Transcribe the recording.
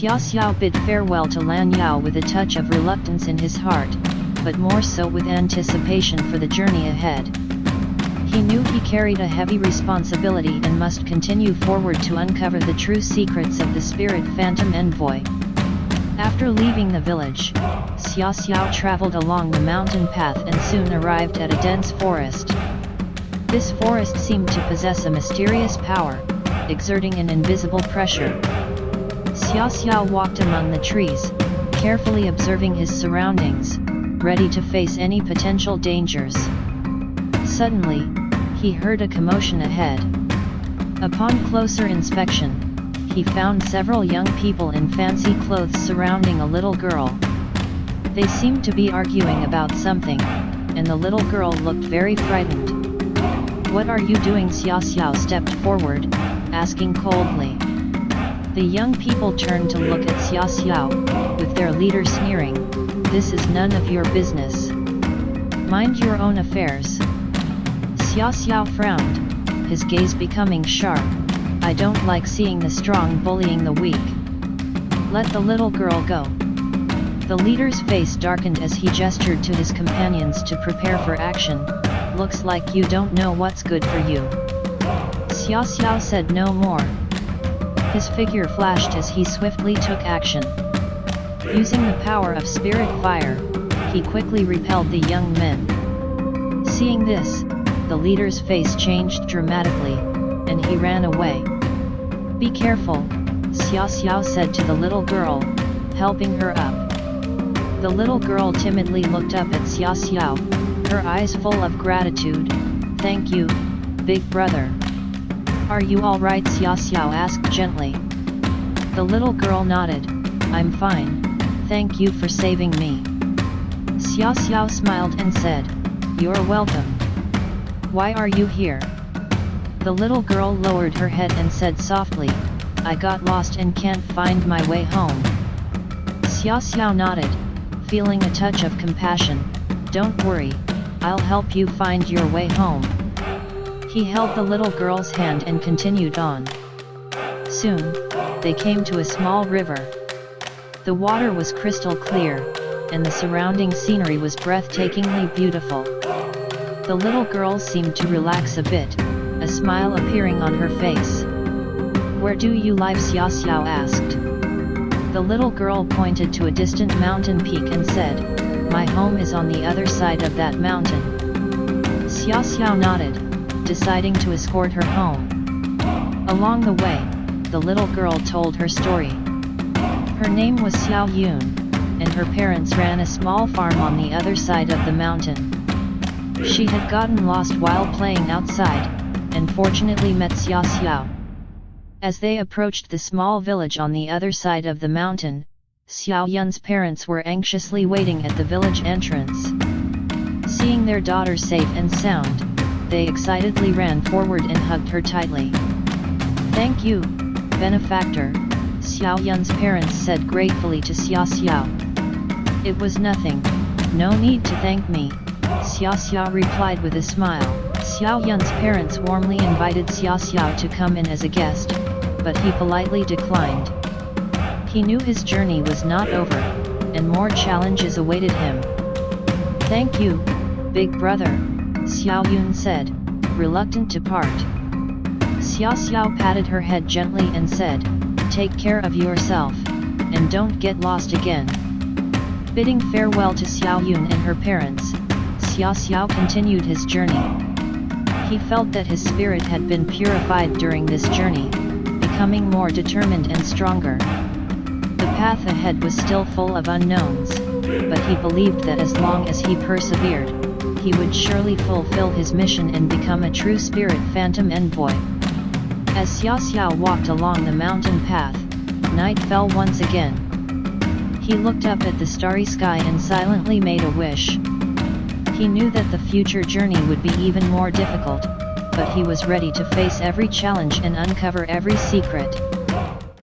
Xia Xiao bid farewell to Lan Yao with a touch of reluctance in his heart, but more so with anticipation for the journey ahead. He knew he carried a heavy responsibility and must continue forward to uncover the true secrets of the Spirit Phantom Envoy. After leaving the village, Xia Xiao traveled along the mountain path and soon arrived at a dense forest. This forest seemed to possess a mysterious power, exerting an invisible pressure. Xia Xiao walked among the trees, carefully observing his surroundings, ready to face any potential dangers. Suddenly, he heard a commotion ahead. Upon closer inspection, he found several young people in fancy clothes surrounding a little girl. They seemed to be arguing about something, and the little girl looked very frightened. "What are you doing?" Xia Xiao stepped forward, asking coldly. The young people turned to look at Xia Xiao, with their leader sneering, "This is none of your business. Mind your own affairs." Xia Xiao frowned, his gaze becoming sharp. "I don't like seeing the strong bullying the weak. Let the little girl go." The leader's face darkened as he gestured to his companions to prepare for action. "Looks like you don't know what's good for you." Xia Xiao said no more. His figure flashed as he swiftly took action. Using the power of spirit fire, he quickly repelled the young men. Seeing this, the leader's face changed dramatically, and he ran away. "Be careful," Xia Xiao said to the little girl, helping her up. The little girl timidly looked up at Xia Xiao, her eyes full of gratitude. "Thank you, big brother." "Are you all right?" Xia Xiao asked gently. The little girl nodded. "I'm fine, thank you for saving me." Xia Xiao smiled and said, "You're welcome. Why are you here?" The little girl lowered her head and said softly, "I got lost and can't find my way home." Xia Xiao nodded, feeling a touch of compassion. "Don't worry, I'll help you find your way home." He held the little girl's hand and continued on. Soon, they came to a small river. The water was crystal clear, and the surrounding scenery was breathtakingly beautiful. The little girl seemed to relax a bit, a smile appearing on her face. "Where do you live?" Xia Xiao asked. The little girl pointed to a distant mountain peak and said, "My home is on the other side of that mountain." Xia Xiao nodded, deciding to escort her home. Along the way, the little girl told her story. Her name was Xiao Yun, and her parents ran a small farm on the other side of the mountain. She had gotten lost while playing outside, and fortunately met Xia Xiao. As they approached the small village on the other side of the mountain, Xiao Yun's parents were anxiously waiting at the village entrance. Seeing their daughter safe and sound, they excitedly ran forward and hugged her tightly. "Thank you, benefactor," Xiao Yun's parents said gratefully to Xia Xiao. "It was nothing, no need to thank me," Xia Xiao replied with a smile. Xiao Yun's parents warmly invited Xia Xiao to come in as a guest, but he politely declined. He knew his journey was not over, and more challenges awaited him. "Thank you, big brother," Xiao Yun said, reluctant to part. Xia Xiao patted her head gently and said, "Take care of yourself, and don't get lost again." Bidding farewell to Xiao Yun and her parents, Xia Xiao continued his journey. He felt that his spirit had been purified during this journey, becoming more determined and stronger. The path ahead was still full of unknowns, but he believed that as long as he persevered, he would surely fulfill his mission and become a true Spirit Phantom Envoy. As Xia Xiao walked along the mountain path, night fell once again. He looked up at the starry sky and silently made a wish. He knew that the future journey would be even more difficult, but he was ready to face every challenge and uncover every secret.